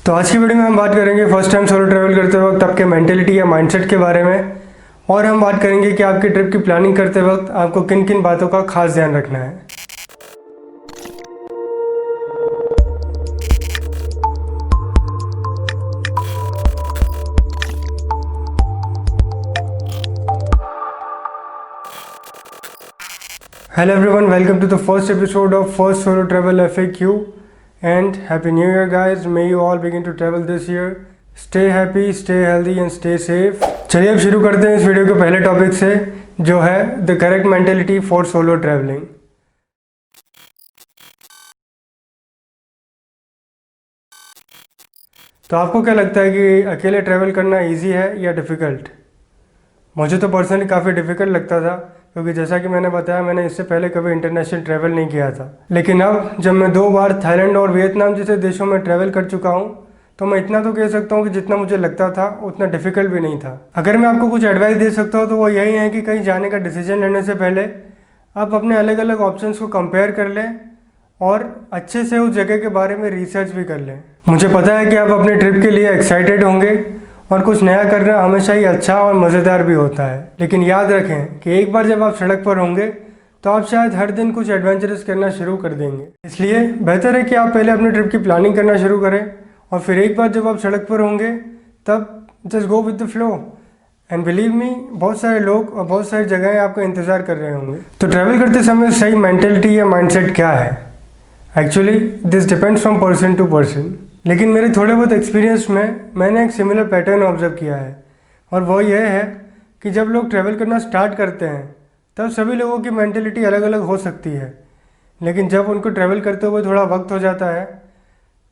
तो आज की वीडियो में हम बात करेंगे फर्स्ट टाइम सोलो ट्रैवल करते वक्त आपके मेंटेलिटी या माइंडसेट के बारे में, और हम बात करेंगे कि आपकी ट्रिप की प्लानिंग करते वक्त आपको किन किन बातों का खास ध्यान रखना है। Hello everyone, welcome to the first episode of First Solo Travel FAQ and Happy New Year guys. May you all begin to travel this year. Stay happy, stay healthy and stay safe. चलिए अब शुरू करते हैं इस video के पहले topic से, जो है the correct mentality for solo travelling. तो आपको क्या लगता है कि अकेले ट्रैवल करना इजी है या डिफ़िकल्ट? मुझे तो पर्सनली काफ़ी डिफ़िकल्ट लगता था, क्योंकि जैसा कि मैंने बताया, मैंने इससे पहले कभी इंटरनेशनल ट्रैवल नहीं किया था। लेकिन अब जब मैं 2 बार थाईलैंड और वियतनाम जैसे देशों में ट्रैवल कर चुका हूँ, तो मैं इतना तो कह सकता हूँ कि जितना मुझे लगता था उतना डिफ़िकल्ट भी नहीं था। अगर मैं आपको कुछ एडवाइस दे सकता हूँ तो वो यही है कि कहीं जाने का डिसीजन लेने से पहले आप अपने अलग अलग ऑप्शंस को कंपेयर कर लें और अच्छे से उस जगह के बारे में रिसर्च भी कर लें। मुझे पता है कि आप अपनी ट्रिप के लिए एक्साइटेड होंगे और कुछ नया करना हमेशा ही अच्छा और मज़ेदार भी होता है। लेकिन याद रखें कि एक बार जब आप सड़क पर होंगे तो आप शायद हर दिन कुछ एडवेंचरस करना शुरू कर देंगे। इसलिए बेहतर है कि आप पहले अपनी ट्रिप की प्लानिंग करना शुरू करें और फिर एक बार जब आप सड़क पर होंगे तब just go with the flow. And believe me, बहुत सारे लोग और बहुत सारी जगहें आपका इंतज़ार कर रहे होंगे। तो ट्रैवल करते समय सही मेंटेलिटी या माइंडसेट क्या है? Actually this depends from person to person, लेकिन मेरे थोड़े बहुत एक्सपीरियंस में मैंने एक सिमिलर पैटर्न ऑब्जर्व किया है, और वो ये है कि जब लोग ट्रैवल करना स्टार्ट करते हैं तब सभी लोगों की मेंटेलिटी अलग अलग हो सकती है, लेकिन जब उनको ट्रैवल करते हुए थोड़ा वक्त हो जाता है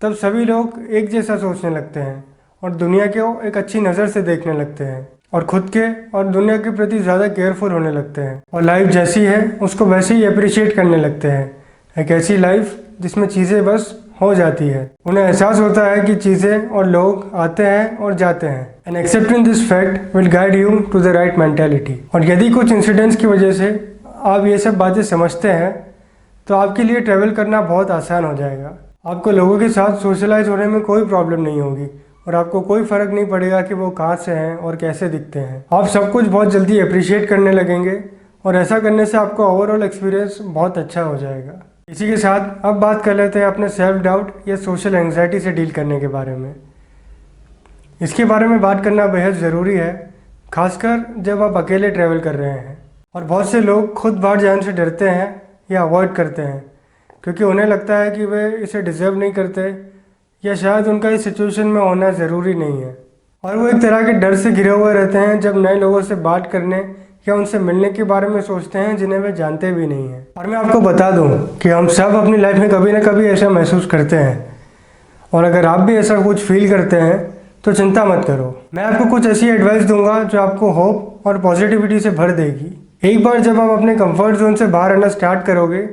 तब सभी लोग एक जैसा सोचने लगते हैं और दुनिया को एक अच्छी नज़र से देखने लगते हैं और खुद के और दुनिया के प्रति ज़्यादा केयरफुल होने लगते हैं, और लाइफ जैसी है उसको वैसे ही अप्रिशिएट करने लगते हैं। एक ऐसी लाइफ जिसमें चीज़ें बस हो जाती है। उन्हें एहसास होता है कि चीज़ें और लोग आते हैं और जाते हैं। And accepting this fact will guide you to the right mentality. और यदि कुछ इंसिडेंट्स की वजह से आप ये सब बातें समझते हैं तो आपके लिए ट्रैवल करना बहुत आसान हो जाएगा। आपको लोगों के साथ सोशलाइज होने में कोई प्रॉब्लम नहीं होगी और आपको कोई फ़र्क नहीं पड़ेगा कि वो कहाँ से हैं और कैसे दिखते हैं। आप सब कुछ बहुत जल्दी अप्रिशिएट करने लगेंगे और ऐसा करने से आपका ओवरऑल एक्सपीरियंस बहुत अच्छा हो जाएगा। इसी के साथ अब बात कर लेते हैं अपने सेल्फ डाउट या सोशल एंग्जाइटी से डील करने के बारे में। इसके बारे में बात करना बेहद ज़रूरी है, खासकर जब आप अकेले ट्रैवल कर रहे हैं। और बहुत से लोग खुद बाहर जाने से डरते हैं या अवॉइड करते हैं, क्योंकि उन्हें लगता है कि वे इसे डिज़र्व नहीं करते या शायद उनका इस सिचुएशन में होना ज़रूरी नहीं है। और वो एक तरह के डर से घिरे हुए रहते हैं जब नए लोगों से बात करने या उनसे मिलने के बारे में सोचते हैं जिन्हें वे जानते भी नहीं हैं। और मैं आपको बता दूं कि हम सब अपनी लाइफ में कभी ना कभी ऐसा महसूस करते हैं, और अगर आप भी ऐसा कुछ फील करते हैं तो चिंता मत करो। मैं आपको कुछ ऐसी एडवाइस दूंगा जो आपको होप और पॉजिटिविटी से भर देगी। एक बार जब आप अपने कंफर्ट जोन से बाहर आना स्टार्ट करोगे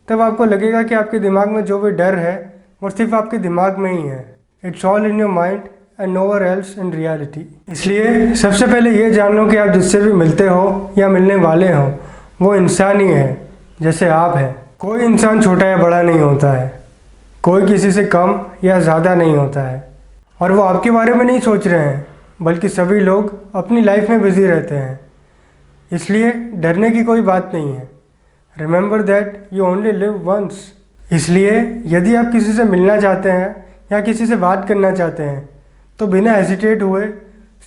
तब आपको लगेगा कि आपके दिमाग में जो भी डर है वो सिर्फ आपके दिमाग में ही है। It's all in your mind and nowhere else in reality. इसलिए सबसे पहले ये जान लो कि आप जिससे भी मिलते हो या मिलने वाले हो वो इंसान ही है, जैसे आप हैं। कोई इंसान छोटा या बड़ा नहीं होता है, कोई किसी से कम या ज़्यादा नहीं होता है, और वो आपके बारे में नहीं सोच रहे हैं, बल्कि सभी लोग अपनी लाइफ में बिजी रहते हैं। इसलिए डरने की कोई बात नहीं है। Remember that you only live once. इसलिए यदि आप किसी से मिलना चाहते हैं या किसी से बात करना चाहते हैं तो बिना हेजिटेट हुए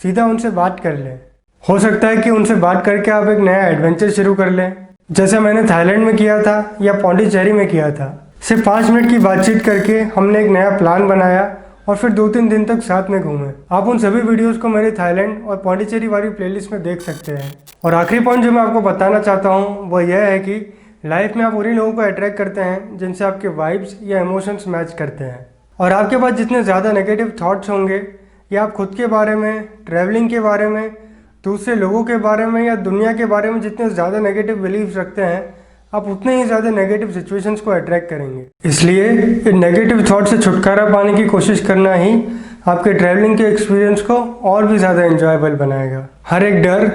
सीधा उनसे बात कर लें। हो सकता है कि उनसे बात करके आप एक नया एडवेंचर शुरू कर लें, जैसे मैंने थाईलैंड में किया था या पौंडीचेरी में किया था। सिर्फ 5 मिनट की बातचीत करके हमने एक नया प्लान बनाया और फिर 2-3 दिन तक साथ में घूमे। आप उन सभी वीडियोस को मेरे थाईलैंड और पौंडीचेरी वाली प्लेलिस्ट में देख सकते हैं। और आखिरी पॉइंट जो मैं आपको बताना चाहता हूँ वो यह है कि लाइफ में आप उन्हीं लोगों को अट्रैक्ट करते हैं जिनसे आपके वाइब्स या इमोशंस मैच करते हैं। और आपके पास जितने ज़्यादा नेगेटिव थॉट्स होंगे या आप खुद के बारे में, ट्रैवलिंग के बारे में, दूसरे लोगों के बारे में या दुनिया के बारे में जितने ज़्यादा नेगेटिव बिलीव्स रखते हैं, आप उतने ही ज़्यादा नेगेटिव सिचुएशंस को अट्रैक्ट करेंगे। इसलिए इन नेगेटिव थॉट से छुटकारा पाने की कोशिश करना ही आपके ट्रैवलिंग के एक्सपीरियंस को और भी ज़्यादा एंजॉयबल बनाएगा। हर एक डर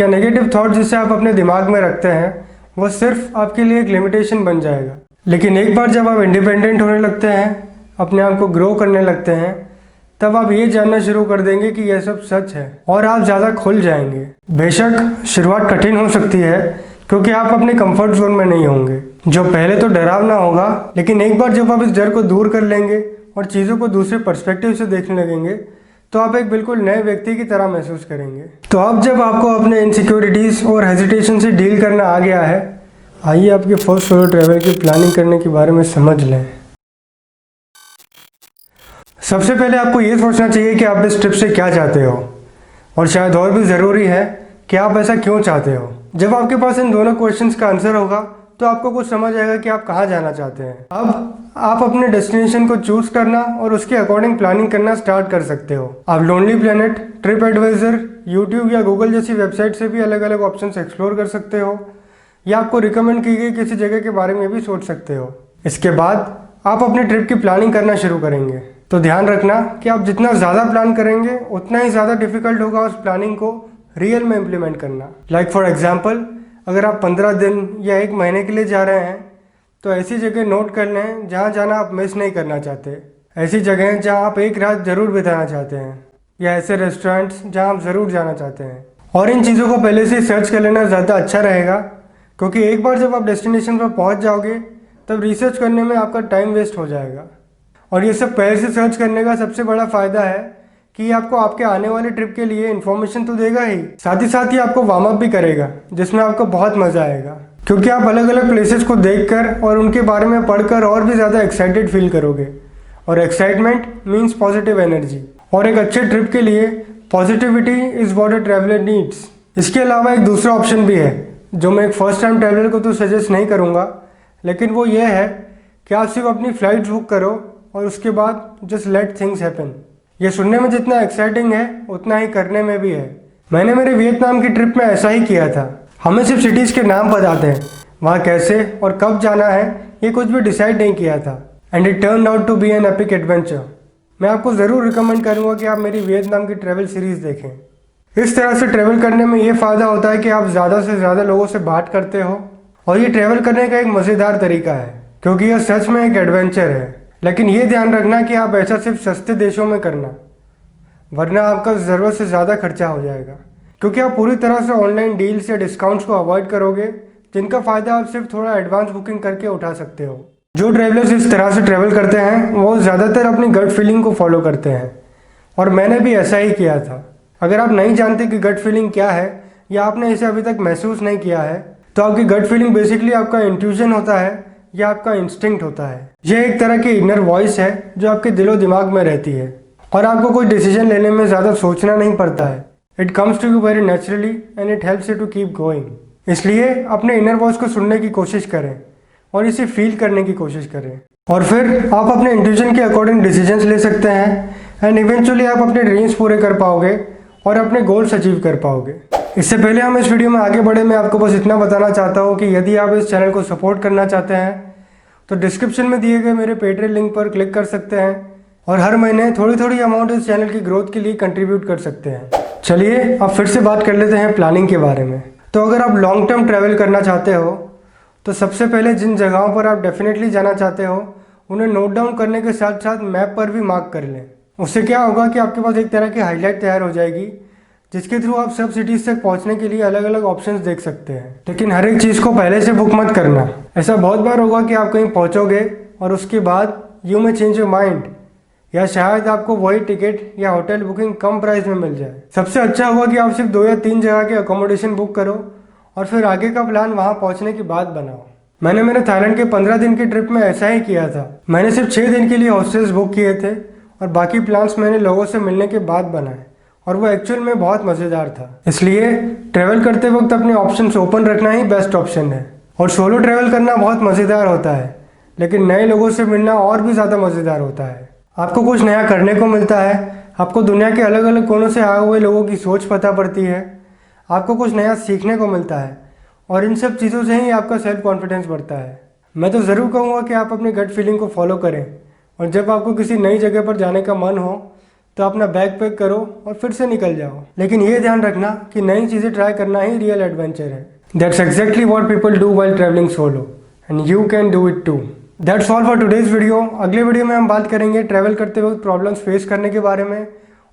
या नेगेटिव थॉट जिसे आप अपने दिमाग में रखते हैं वो सिर्फ आपके लिए एक लिमिटेशन बन जाएगा। लेकिन एक बार जब आप इंडिपेंडेंट होने लगते हैं, अपने आप को ग्रो करने लगते हैं, तब आप ये जानना शुरू कर देंगे कि यह सब सच है और आप ज़्यादा खुल जाएंगे। बेशक शुरुआत कठिन हो सकती है क्योंकि आप अपने कंफर्ट जोन में नहीं होंगे, जो पहले तो डरावना होगा, लेकिन एक बार जब आप इस डर को दूर कर लेंगे और चीज़ों को दूसरे पर्सपेक्टिव से देखने लगेंगे तो आप एक बिल्कुल नए व्यक्ति की तरह महसूस करेंगे। तो अब जब आपको अपने इनसिक्योरिटीज़ और हेजिटेशन से डील करना आ गया है, आइए आपके फर्स्ट सोलो ट्रैवल की प्लानिंग करने के बारे में समझ लें। सबसे पहले आपको ये सोचना चाहिए कि आप इस ट्रिप से क्या चाहते हो, और शायद और भी ज़रूरी है कि आप ऐसा क्यों चाहते हो। जब आपके पास इन दोनों क्वेश्चंस का आंसर होगा तो आपको कुछ समझ आएगा कि आप कहाँ जाना चाहते हैं। अब आप अपने डेस्टिनेशन को चूज करना और उसके अकॉर्डिंग प्लानिंग करना स्टार्ट कर सकते हो। आप lonely planet, trip advisor, YouTube या गूगल जैसी वेबसाइट से भी अलग अलग ऑप्शंस एक्सप्लोर कर सकते हो, या आपको रिकमेंड की गई किसी जगह के बारे में भी सोच सकते हो। इसके बाद आप अपनी ट्रिप की प्लानिंग करना शुरू करेंगे। तो ध्यान रखना कि आप जितना ज़्यादा प्लान करेंगे उतना ही ज़्यादा डिफिकल्ट होगा उस प्लानिंग को रियल में इम्प्लीमेंट करना। लाइक फॉर एग्जाम्पल, अगर आप 15 दिन या 1 महीने के लिए जा रहे हैं तो ऐसी जगह नोट कर लें जहाँ जाना आप मिस नहीं करना चाहते, ऐसी जगह जहाँ आप एक रात ज़रूर बिताना चाहते हैं, या ऐसे रेस्टोरेंट्स जहाँ आप ज़रूर जाना चाहते हैं। और इन चीज़ों को पहले से सर्च कर लेना ज़्यादा अच्छा रहेगा, क्योंकि एक बार जब आप डेस्टिनेशन पर पहुँच जाओगे तब रिसर्च करने में आपका टाइम वेस्ट हो जाएगा। और ये सब पहले से सर्च करने का सबसे बड़ा फ़ायदा है कि आपको आपके आने वाले ट्रिप के लिए इन्फॉर्मेशन तो देगा ही, साथ ही आपको वार्म अप भी करेगा, जिसमें आपको बहुत मज़ा आएगा, क्योंकि आप अलग अलग प्लेसेस को देखकर और उनके बारे में पढ़कर और भी ज़्यादा एक्साइटेड फील करोगे। और एक्साइटमेंट मीन्स पॉजिटिव एनर्जी, और एक अच्छे ट्रिप के लिए positivity is what a traveller needs. इसके अलावा एक दूसरा ऑप्शन भी है जो मैं एक फर्स्ट टाइम ट्रैवलर को तो सजेस्ट नहीं करूँगा, लेकिन वो ये है कि आप सिर्फ अपनी फ़्लाइट बुक करो और उसके बाद जस्ट लेट थिंग्स हैपन। ये सुनने में जितना एक्साइटिंग है उतना ही करने में भी है। मैंने मेरे वियतनाम की ट्रिप में ऐसा ही किया था। हमें सिर्फ सिटीज़ के नाम पता थे, वहाँ कैसे और कब जाना है ये कुछ भी डिसाइड नहीं किया था, and it turn out to be an epic adventure. मैं आपको ज़रूर रिकमेंड करूँगा कि आप मेरी वियतनाम की ट्रैवल सीरीज़ देखें। इस तरह से ट्रैवल करने में ये फ़ायदा होता है कि आप ज़्यादा से ज़्यादा लोगों से बात करते हो, और ये ट्रैवल करने का एक मज़ेदार तरीका है क्योंकि यह सच में एक एडवेंचर है। लेकिन ये ध्यान रखना कि आप ऐसा सिर्फ सस्ते देशों में करना, वरना आपका ज़रूरत से ज़्यादा खर्चा हो जाएगा, क्योंकि आप पूरी तरह से ऑनलाइन डील्स या डिस्काउंट्स को अवॉइड करोगे, जिनका फ़ायदा आप सिर्फ थोड़ा एडवांस बुकिंग करके उठा सकते हो। जो ट्रैवलर्स इस तरह से ट्रैवल करते हैं वो ज़्यादातर अपनी गट फीलिंग को फॉलो करते हैं, और मैंने भी ऐसा ही किया था। अगर आप नहीं जानते कि गट फीलिंग क्या है या आपने इसे अभी तक महसूस नहीं किया है, तो आपकी गट फीलिंग बेसिकली आपका इंट्यूशन होता है या आपका इंस्टिंक्ट होता है। यह एक तरह की इनर वॉइस है जो आपके दिलो दिमाग में रहती है, और आपको कोई डिसीजन लेने में ज़्यादा सोचना नहीं पड़ता है। It comes to you very naturally and it helps you to keep going. इसलिए अपने इनर वॉइस को सुनने की कोशिश करें और इसे फील करने की कोशिश करें, और फिर आप अपने इंट्यूशन के अकॉर्डिंग डिसीजंस ले सकते हैं, एंड इवेंचुअली आप अपने ड्रीम्स पूरे कर पाओगे और अपने गोल्स अचीव कर पाओगे। इससे पहले हम इस वीडियो में आगे बढ़े, मैं आपको बस इतना बताना चाहता हूँ कि यदि आप इस चैनल को सपोर्ट करना चाहते हैं तो डिस्क्रिप्शन में दिए गए मेरे पेट्रियन लिंक पर क्लिक कर सकते हैं, और हर महीने थोड़ी थोड़ी अमाउंट इस चैनल की ग्रोथ के लिए कंट्रीब्यूट कर सकते हैं। चलिए अब फिर से बात कर लेते हैं प्लानिंग के बारे में। तो अगर आप लॉन्ग टर्म ट्रैवल करना चाहते हो तो सबसे पहले जिन जगहों पर आप डेफिनेटली जाना चाहते हो उन्हें नोट डाउन करने के साथ साथ मैप पर भी मार्क कर लें। उससे क्या होगा कि आपके पास एक तरह की हाईलाइट तैयार हो जाएगी, जिसके थ्रू आप सब सिटीज़ तक पहुंचने के लिए अलग अलग ऑप्शंस देख सकते हैं। लेकिन हर एक चीज़ को पहले से बुक मत करना। ऐसा बहुत बार होगा कि आप कहीं पहुंचोगे और उसके बाद यू में चेंज योर माइंड, या शायद आपको वही टिकट या होटल बुकिंग कम प्राइस में मिल जाए। सबसे अच्छा होगा कि आप सिर्फ 2 या 3 जगह के अकोमोडेशन बुक करो और फिर आगे का प्लान वहाँ पहुँचने के बाद बनाओ। मैंने मेरे थाईलैंड के 15 दिन की ट्रिप में ऐसा ही किया था। मैंने सिर्फ 6 दिन के लिए हॉस्टल्स बुक किए थे और बाकी प्लान्स मैंने लोगों से मिलने के बाद बनाए, और वो एक्चुअल में बहुत मज़ेदार था। इसलिए ट्रैवल करते वक्त अपने ऑप्शंस ओपन रखना ही बेस्ट ऑप्शन है। और सोलो ट्रैवल करना बहुत मज़ेदार होता है, लेकिन नए लोगों से मिलना और भी ज़्यादा मज़ेदार होता है। आपको कुछ नया करने को मिलता है, आपको दुनिया के अलग अलग कोनों से आए हुए लोगों की सोच पता पड़ती है, आपको कुछ नया सीखने को मिलता है, और इन सब चीज़ों से ही आपका सेल्फ कॉन्फिडेंस बढ़ता है। मैं तो ज़रूर कहूँगा कि आप अपनी गट फीलिंग को फॉलो करें, और जब आपको किसी नई जगह पर जाने का मन हो तो अपना बैग पैक करो और फिर से निकल जाओ। लेकिन ये ध्यान रखना कि नई चीज़ें ट्राई करना ही रियल एडवेंचर है। That's exactly what people do while travelling solo, and you can do it too. That's all for today's video. अगले वीडियो में हम बात करेंगे ट्रैवल करते वक्त प्रॉब्लम्स फेस करने के बारे में,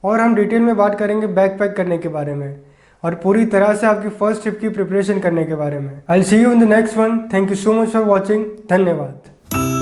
और हम डिटेल में बात करेंगे बैकपैक करने के बारे में और पूरी तरह से आपकी फर्स्ट ट्रिप की प्रिपरेशन करने के बारे में। I will see you in the next one. Thank you so much for watching. धन्यवाद।